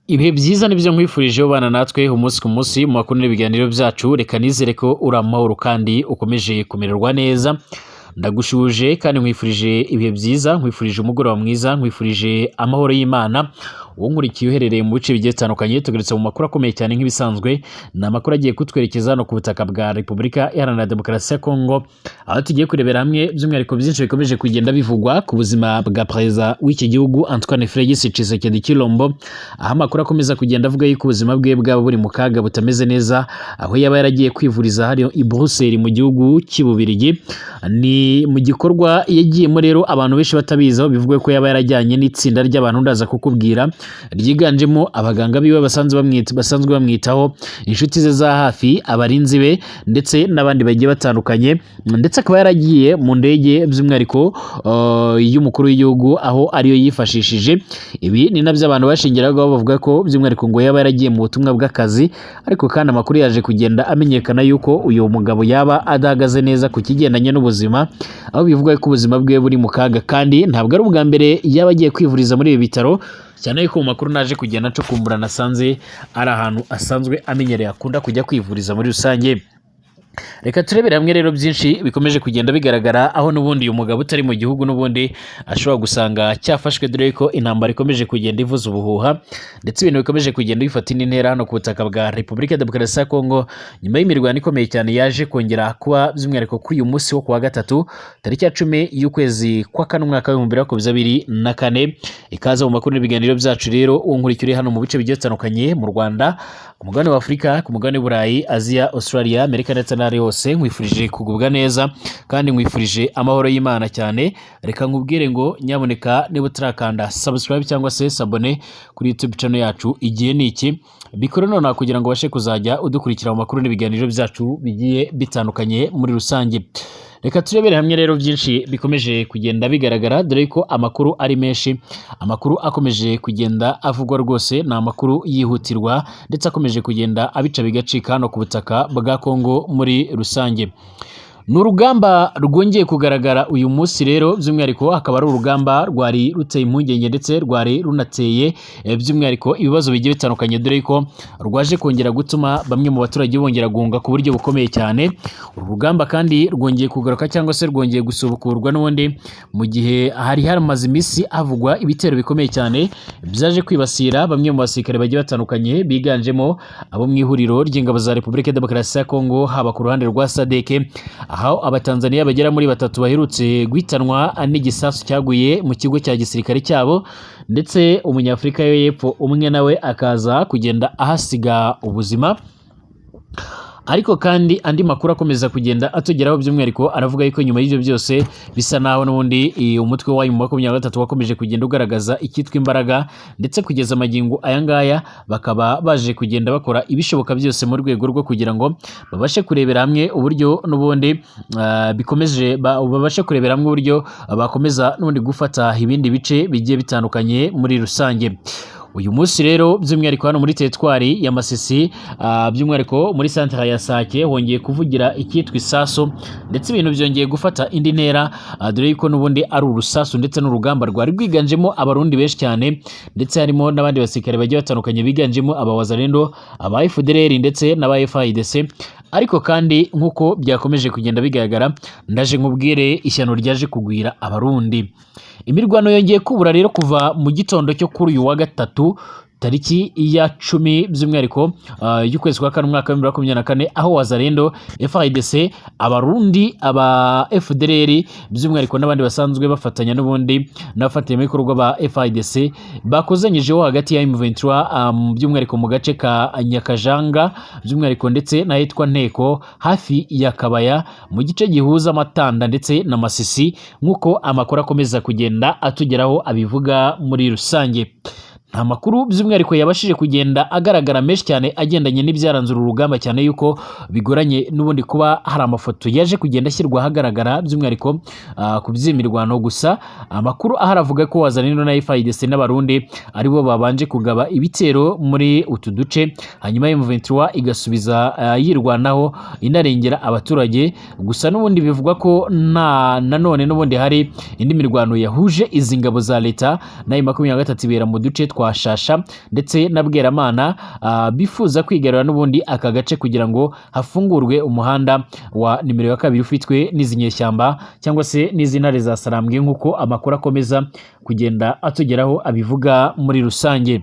Ibihe byiza nibyo nkwifurije ubana natwe umunsi ku munsi mu makuru n'ibiganiro byacu, reka nizere ko uri amahoro kandi ukomeje kumererwa neza. Ndagushuje kandi nkwifurije ibihe byiza, nkwifurije umugoroba mwiza, nkwifurije amahoro y'Imana. Uwo nkurikiye uherereye mu bice bigiye bitandukanye, tugarutse mu makuru akomeye cyane nk'ibisanzwe. Ni amakuru agiye kutwerekeza no ku butaka bwa Repubulika Iharanira Demokarasi ya Kongo, aho tugiye kurebera hamwe by'umwihariko byinshi bikomeje kugenda bivugwa ku buzima bwa perezida w'iki gihugu Antoine Félix Tshisekedi Tshilombo, aho amakuru akomeza kugenda avuga yuko ubuzima bwe bwaba buri mu kaga butameze neza, aho yaba yaragiye kwivuriza hariyo i Bruxelles mu gihugu cy'Ububirigi. Ni mu gikorwa yagiyemo rero abantu benshi batabizaho, bivugwe ko yaba yarajyanye n'itsinda ry'abantu ndaza kukubwira, ryiganjemo abaganga biwe basanzwe bamwitaho, inshuti ze za hafi, abarinzi be ndetse n'abandi bagiye batandukanye, ndetse akaba yaragiye mu ndege by'umwihariko y'umukuru w'igihugu, aho ariyo yifashishije. Ibi ni nabyo abantu bashingiraho bavuga ko by'umwihariko ngo yaba yaragiye mu butumwa bw'akazi, ariko kandi amakuru yaje kugenda amenyekana yuko uyu mugabo yaba adahagaze neza ku kigendanye n'ubuzima, aho bivuga ko ubuzima bwe buri mu kaga, kandi ntabwo ari ubwa mbere yaba agiye kwivuriza muri ibi bitaro, cyane yuko mu makuru naje kugenda ncukumbura nasanze ari ahantu asanzwe amenyereye akunda kujya kwivuriza muri rusange. Reka turebere hamwe rero byinshi bikomeje kugenda bigaragara, aho n'ubundi uyu mugabo utari mu gihugu n'ubundi ashobora gusanga cyafashwe, dore ko intambara ikomeje kugenda ivuza ubuhuha, ndetse ibintu bikomeje kugenda bifata indi ntera hano ku butaka bwa Repubulika ya Demokarasi ya Kongo, nyuma y'imirwano ikomeye cyane yaje kongera kuba by'umwihariko kuri uyu munsi wo kuwa gatatu tariki ya 10 y'ukwezi kwa kane umwaka w'ibihumbi bibiri na kane. Ikaze mu makuru n'ibiganiro byacu rero, uwo nkurikira hano mu bice bigiye bitandukanye mu Rwanda, ku mugabane wa Afurika, ku mugabane w'Uburayi, Aziya, Australia, Amerika ndetse n'ahandi hose. Nkwifurije kugubwa neza kandi nkwifurije amahoro y'Imana cyane. Reka nkubwire ngo nyaboneka niba utarakanda subscribe cyangwa se sabone kuri YouTube channel yacu igihe ni iki, bikore nonaha kugira ngo ubashe kuzajya udukurikira mu makuru n'ibiganiro byacu bigiye bitandukanye muri rusange. Reka turebere hamwe rero byinshi bikomeje kugenda bigaragara, dore ko amakuru ari menshi, amakuru akomeje kugenda avugwa rwose, ni amakuru yihutirwa ndetse akomeje kugenda abica bigacika hano ku butaka bwa Kongo muri rusange. Ni urugamba rwongeye kugaragara uyu munsi rero, by'umwihariko akaba ari urugamba rwari ruteye impungenge ndetse rwari runateye by'umwihariko ibibazo bigiye bitandukanye, dore ko rwaje kongera gutuma bamwe mu baturage bongera guhunga ku buryo bukomeye cyane. Uru rugamba kandi rwongeye kugaruka cyangwa se rwongeye gusubukurwa n'ubundi mu gihe hari hamaze iminsi havugwa ibitero bikomeye cyane byaje kwibasira bamwe mu basirikare bagiye batandukanye, biganjemo abo mu ihuriro ry'ingabo za Repubulika ya Demokarasi ya Kongo, haba ku ruhande rwa SADC, aho Abatanzania bagera muri 3 baherutse guhitanwa n'igisasu cyaguye mu kigo cya gisirikare cyabo, ndetse umunyafurika y'Epfo umwe nawe akaza kugenda ahasiga ubuzima. Ariko kandi andi makuru akomeza kugenda atugeraho, by'umwihariko aravuga yuko nyuma y'ibyo byose bisa naho n'ubundi umutwe wa M23 wakomeje kugenda ugaragaza icyitwa imbaraga, ndetse kugeza amagingo aya ngaya bakaba baje kugenda bakora ibishoboka byose mu rwego rwo kugira ngo babashe kurebera hamwe uburyo n'ubundi babashe kurebera hamwe uburyo bakomeza n'ubundi gufata ibindi bice bigiye bitandukanye muri rusange. Uyu munsi rero by'umwihariko hano muri teritwari ya Masisi, by'umwihariko muri santere ya Sake, hongeye kuvugira icyitwa isasu, ndetse ibintu byongeye gufata indi ntera, dore yuko n'ubundi ari urusasu ndetse n'urugamba rwari rwiganjemo abarundi benshi cyane, ndetse harimo n'abandi basirikare bagiye batandukanye biganjemo abawazalendo, aba FDLR ndetse n'aba FARDC. Ariko kandi nk'uko byakomeje kugenda bigaragara, ndaje nkubwire ishyano ryaje kugwira abarundi. Imirwano yongeye kubura rero kuva mu gitondo cyo kuri uyu wa gatatu tariki ya 10 by'umwihariko y'ukwezi kwa kane umwaka wa 2024, aho wazalendo, FARDC, abarundi, aba FDLR by'umwihariko n'abandi basanzwe bafatanya n'ubundi n'abafatanya mu bikorwa ba FARDC bakozanyijeho hagati ya M23 by'umwihariko mu gace ka Nyakajanga by'umwihariko ndetse n'ahitwa Nteko hafi ya Kabaya mu gice gihuza Matanda ndetse na Masisi, nk'uko amakuru akomeza kugenda atugeraho abivuga muri rusange. Nta makuru by'umwihariko yabashije kugenda agaragara menshi cyane agendanye n'ibyaranze uru rugamba, cyane yuko bigoranye n'ubundi kuba hari amafoto yaje kugenda ashyirwa ahagaragara by'umwihariko ku by'imirwano. Gusa amakuru aharavuga ko wazalendo na FARDC n'abarundi aribo babanje kugaba ibitero muri utu duce, hanyuma M23 igasubiza yirwanaho inarengera abaturage. Gusa n'ubundi bivugwa ko nanone n'ubundi hari indi mirwano yahuje izi ngabo za leta na M23 ibera mu duce twa kwa Shasha ndetse na Bweramana bifuza kwigarura n'ubundi aka gace kugira ngo hafungurwe umuhanda wa nimero ya kabiri ufitwe n'izi nyeshyamba cyangwa se n'izi ntare za Sarambwe nk'uko amakuru akomeza kugenda atugeraho abivuga muri rusange.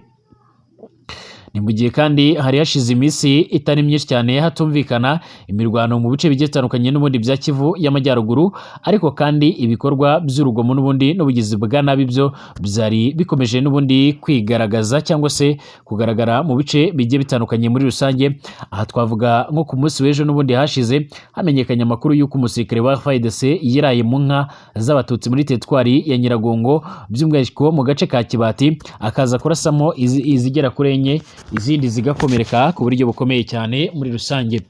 Ni mu gihe kandi hari hashize iminsi itari myinshi cyane hatumvikana imirwano mu bice bigiye bitandukanye n'ubundi bya Kivu y'Amajyaruguru, ariko kandi ibikorwa by'urugomo n'ubundi n'ubugizi bwa nabi byo byari bikomeje n'ubundi kwigaragaza cyangwa se kugaragara mu bice bigiye bitandukanye muri rusange. Aha twavuga nko ku munsi w'ejo n'ubundi hashize hamenyekanye amakuru y'uko umusirikare wa FARDC yiraye mu nka z'abatutsi muri teritwari ya Nyiragongo by'umwihariko mu gace ka Kibati, akaza kurasamo izigera kuri enye, izindi zigakomereka ku buryo bukomeye cyane muri rusange.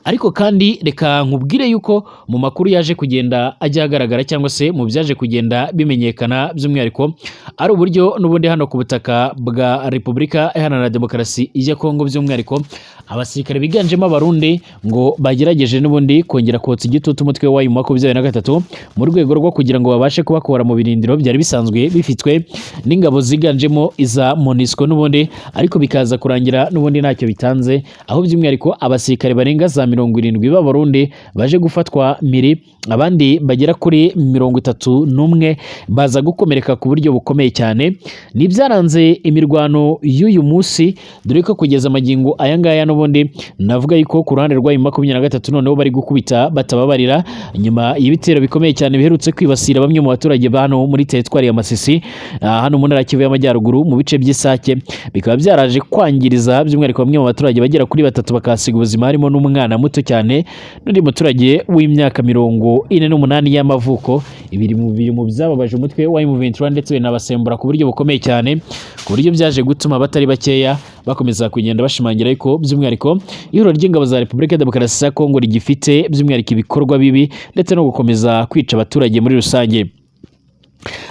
Ariko kandi reka nkubwire yuko mu makuru yaje kugenda ajya agaragara cyangwa se mu byaje kugenda bimenyekana by'umwihariko ari uburyo n'ubundi hano ku butaka bwa Repubulika Iharanira Demokarasi ya Kongo by'umwihariko abasirikare biganjemo Abarundi ngo bagerageje n'ubundi kongera kotsa igitutu umutwe wa M23 mu rwego rwo kugira ngo babashe kubakora mu birindiro byari bisanzwe bifitwe n'ingabo ziganjemo iza MONUSCO n'ubundi, ariko bikaza kurangira n'ubundi ntacyo bitanze, aho by'umwihariko abasirikare barenga za 70 b'Abarundi baje gufatwa miri, abandi bagera kuri 31 baza gukomereka ku buryo bukomeye cyane. Ni byaranze imirwano y'uyu munsi, dore ko kugeza amagingo aya ngaya n'ubundi navuga yuko ku ruhande rwa M23 noneho bari gukubita batababarira nyuma y'ibitero bikomeye cyane biherutse kwibasira bamwe mu baturage ba hano muri teritwari ya Masisi hano mu ntara Kivu y'Amajyaruguru mu bice by'Isake, bikaba byaraje kwangiriza by'umwihariko bamwe mu baturage bagera kuri 3 bakasiga ubuzima, harimo n'umwana muto cyane n'undi muturage w'imyaka 48 y'amavuko. Ibiri mu byababaje umutwe wa M23 ndetse binabasembura ku buryo bukomeye cyane, ku buryo byaje gutuma batari bakeya bakomeza kugenda bashimangira yuko by'umwihariko ihuriro ry'ingabo za Repubulika ya Demokarasi ya Kongo rigifite by'umwihariko ibikorwa bibi ndetse no gukomeza kwica abaturage muri rusange.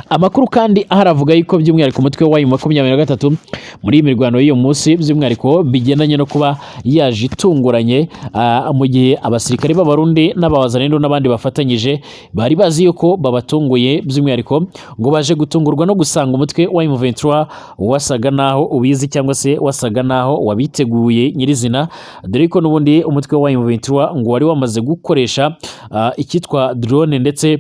Amakuru kandi aharavuga yuko by'umwihariko umutwe wa M23 muri imirwano y'uyu munsi by'umwihariko bigendanye no kuba yaje itunguranye mu gihe abasirikare b'Abarundi n'abawazarendo n'abandi bafatanyije bari bazi yuko babatunguye, by'umwihariko ngo baje gutungurwa no gusanga umutwe wa M23 wasaga naho ubizi cyangwa se wasaga naho wabiteguye nyirizina, dore ko n'ubundi umutwe wa M23 ngo wari wamaze gukoresha ikitwa drone ndetse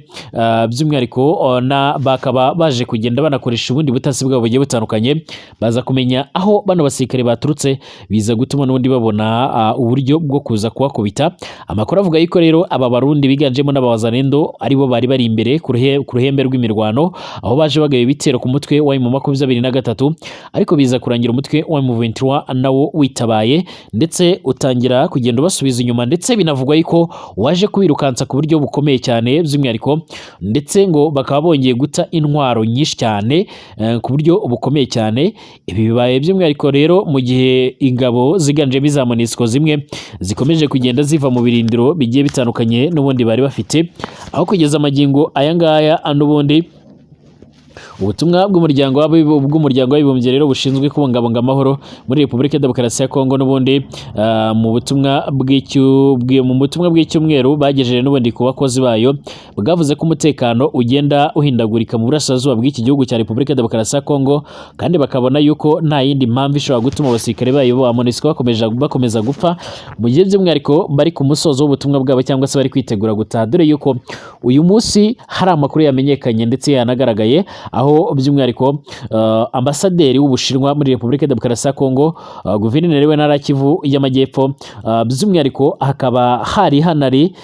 by'umwihariko na bakaba baje kugenda banakoresha ubundi butasi bwabo bugiye butandukanye, baza kumenya aho bano basirikare baturutse, biza gutuma n'ubundi babona uburyo bwo kuza kuwakubita. Amakuru avuga yuko rero aba Barundi biganjemo n'abawazarendo aribo bari bari imbere ku ruhembe rw'imirwano, aho baje bagaye ibitero ku mutwe wa M23, ariko biza kurangira umutwe wa M23 nawo witabaye ndetse utangira kugenda basubiza inyuma, ndetse binavugwa yuko waje kubirukansa ku buryo bukomeye cyane by'umwihariko, ndetse ngo bakaba bongeye guta intwaro nyinshi cyane ku buryo bukomeye cyane. Ibi bibaye by'umwihariko rero mu gihe ingabo ziganjemo iza MONUSCO zimwe zikomeje kugenda ziva mu birindiro bigiye bitandukanye n'ubundi bari bafite, aho kugeza amagingo aya ngaya n'ubundi ubutumwa bw'umuryango w'abibumbye rero bushinzwe kubungabunga amahoro muri Repubulika ya Demokarasi ya Kongo n'ubundi mu butumwa bw'icyumweru bagejeje n'ubundi ku bakozi bayo, bwavuze ko umutekano ugenda uhindagurika mu burasirazuba bw'iki gihugu cya Repubulika ya Demokarasi ya Kongo, kandi bakabona yuko nta yindi mpamvu ishobora gutuma abasirikare bayo ba MONUSCO bakomeza gupfa mu gihe by'umwihariko bari ku musozo w'ubutumwa bwabo cyangwa se bari kwitegura gutaha, dore yuko uyu munsi hari amakuru yamenyekanye ndetse yanagaragaye aho by'umwihariko ambasaderi w'Ubushinwa muri Repubulika ya Demokarasi ya Kongo, guverineri w'intara Kivu y'Amajyepfo, by'umwihariko hakaba hari hanari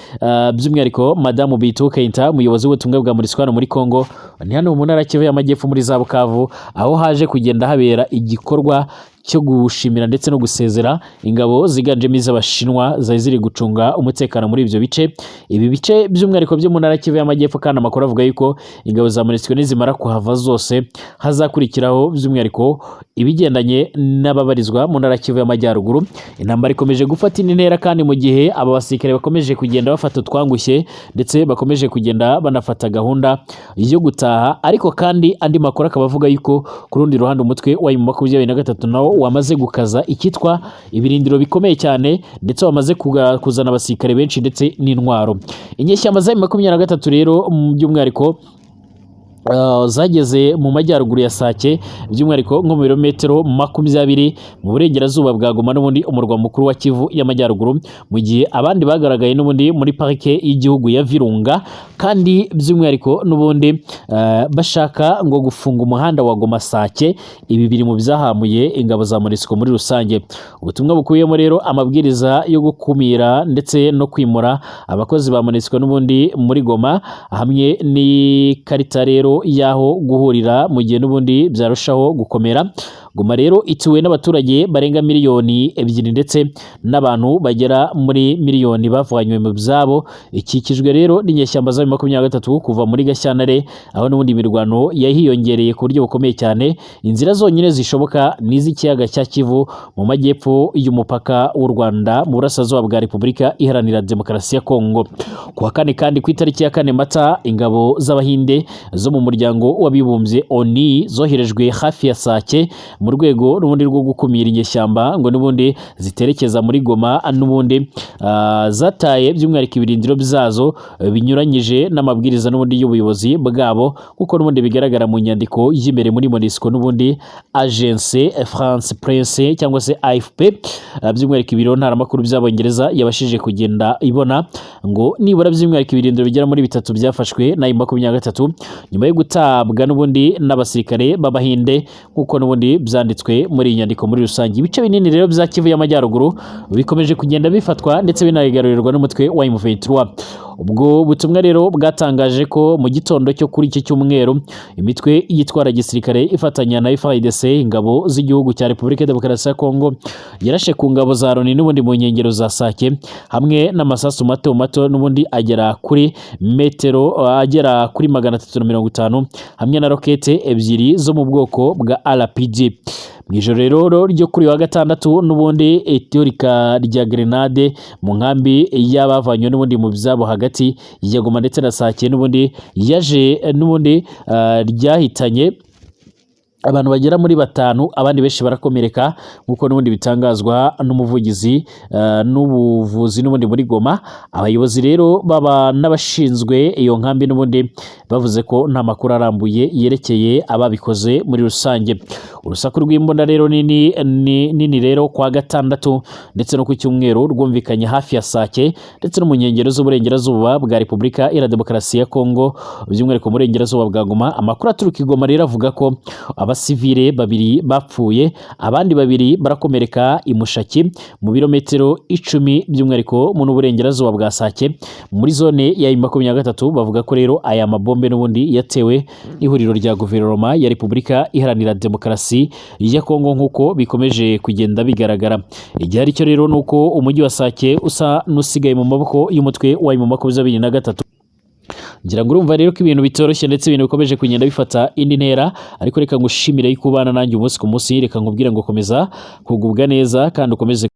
by'umwihariko Madamu Bitu Keita, umuyobozi w'ubutumwa bwa MONUSCO muri Kongo, ni hano mu ntara Kivu y'Amajyepfo muri za Bukavu, aho haje kugenda habera igikorwa cyo gushimira ndetse no gusezera ingabo ziganjemo iz'Abashinwa zari ziri gucunga umutekano muri ibyo bice. Ibi bice by'umwihariko byo mu ntara Kivu y'Amajyepfo, kandi amakuru avuga yuko ingabo za MONUSCO nizimara kuhava zose hazakurikiraho by'umwihariko ibigendanye n'ababarizwa mu ntara Kivu y'Amajyaruguru. Intambara ikomeje gufata intera, kandi mu gihe aba basirikare bakomeje kugenda bafata utwangushye ndetse bakomeje kugenda banafata gahunda yo gutaha, ariko kandi andi makuru akaba avuga yuko ku rundi ruhande umutwe wa M23 nawo wamaze gukaza ikitwa ibirindiro bikomeye cyane, ndetse wamaze kuzana abasirikare benshi ndetse n'intwaro. Inyeshyamba za M23 rero by'umwihariko zageze mu majyaruguru ya Sake by'umwihariko nko mu birometero 20 mu burengerazuba bwa Goma n'ubundi umurwa mukuru wa Kivu y'amajyaruguru, mu gihe abandi bagaragaye n'ubundi muri parike y'igihugu ya Virunga, kandi by'umwihariko n'ubundi bashaka ngo gufunga umuhanda wa Goma Sake. Ibi biri mu byahamuye ingabo za MONUSCO muri rusange. Ubutumwa bukubiyemo rero amabwiriza yo gukumira ndetse no kwimura abakozi ba MONUSCO n'ubundi muri Goma, hamwe n'ikarita rero yaho guhurira mu gihe n'ubundi byarushaho gukomera. Goma rero ituwe n'abaturage barenga miliyoni 2 ndetse n'abantu bagera muri miliyoni bavanywe mu byabo. Ikikijwe rero n'inyeshyamba za 23 kuva muri Gashyantare, aho n'ubundi imirwano yahiyongereye ku buryo bukomeye cyane. Inzira zonyine zishoboka n'iz'ikiyaga cya Kivu mu majyepfo y'umupaka w'u Rwanda mu burasirazuba bwa Repubulika Iharanira Demokarasi ya Kongo. Ku wa kane kandi ku itariki ya 4 Mata, ingabo z'Abahinde zo mu muryango w'abibumbye ONU zoherejwe hafi ya Sake mu rwego n'ubundi rwo gukumira inyeshyamba ngo n'ubundi ziterekeza muri Goma. N'ubundi zataye by'umwihariko ibirindiro byazo binyuranyije n'amabwiriza n'ubundi y'ubuyobozi bwabo, kuko n'ubundi bigaragara mu nyandiko y'imbere muri MONUSCO n'ubundi Agence France Presse cyangwa se AFP, by'umwihariko ibiro ntaramakuru by'Abongereza yabashije kugenda ibona ngo nibura by'umwihariko ibirindiro bigera muri 3 byafashwe na M23 nyuma yo gutabwa n'ubundi n'abasirikare b'Abahinde, kuko n'ubundi byanditswe muri iyi nyandiko muri rusange. Ibice binini rero bya Kivu y'amajyaruguru bikomeje kugenda bifatwa ndetse binayigarurirwa n'umutwe wa M23. Ubwo butumwa rero bwatangaje ko mu gitondo cyo kuri iki cyumweru imitwe yitwara gisirikare ifatanya na FARDC, ingabo z'igihugu cya Repubulika Demokarasi ya Kongo, yarashe ku ngabo za Loni n'ubundi mu nkengero za Sake, hamwe n'amasasu mato mato n'ubundi agera kuri metero agera kuri 350, hamwe na rokete 2 zo mu bwoko bwa RPG. Mwijoro rero ryo kuri wa gatandatu n'ubundi teorika rya grenade mu nkambi y'abavanywe n'ubundi mu byabo hagati ya Goma ndetse na Sake n'ubundi yaje n'ubundi ryahitanye abantu bagera muri 5, abandi benshi barakomereka, nkuko n'ubundi bitangazwa n'umuvugizi n'ubuvuzi n'ubundi muri Goma. Abayobozi rero baba n'abashinzwe iyo nkambi n'ubundi bavuze ko nta makuru arambuye yerekeye ababikoze muri rusange. Urusaku rw'imbunda rero nini rero kwa gatandatu ndetse no ku cyumweru rwumvikanye hafi ya Sake ndetse no mu nkengero z'uburengerazuba bwa Repubulika Iharanira Demokarasi ya Kongo, by'umwihariko mu burengerazuba bwa Goma. Amakuru aturuka i Goma rero avuga ko abasivile 2 bapfuye, abandi 2 barakomereka i Mushaki mu birometero 10 by'umwihariko mu burengerazuba bwa Sake muri zone ya M23. Bavuga ko rero aya mabombe n'ubundi yatewe n'ihuriro rya guverinoma ya Repubulika Iharanira Demokarasi ya Kongo, nkuko bikomeje kugenda bigaragara. Igihe aricyo rero nuko umujyi wa Sake usa n'usigaye mu maboko y'umutwe wa M23. Ngira ngo urumva rero ko ibintu bitoroshye ndetse ibintu bikomeje kugenda bifata indi ntera, ariko reka ngushimire yuko ubana nanjye umunsi ku munsi. Reka nkubwire ngo komeza kugubwa neza kandi ukomeze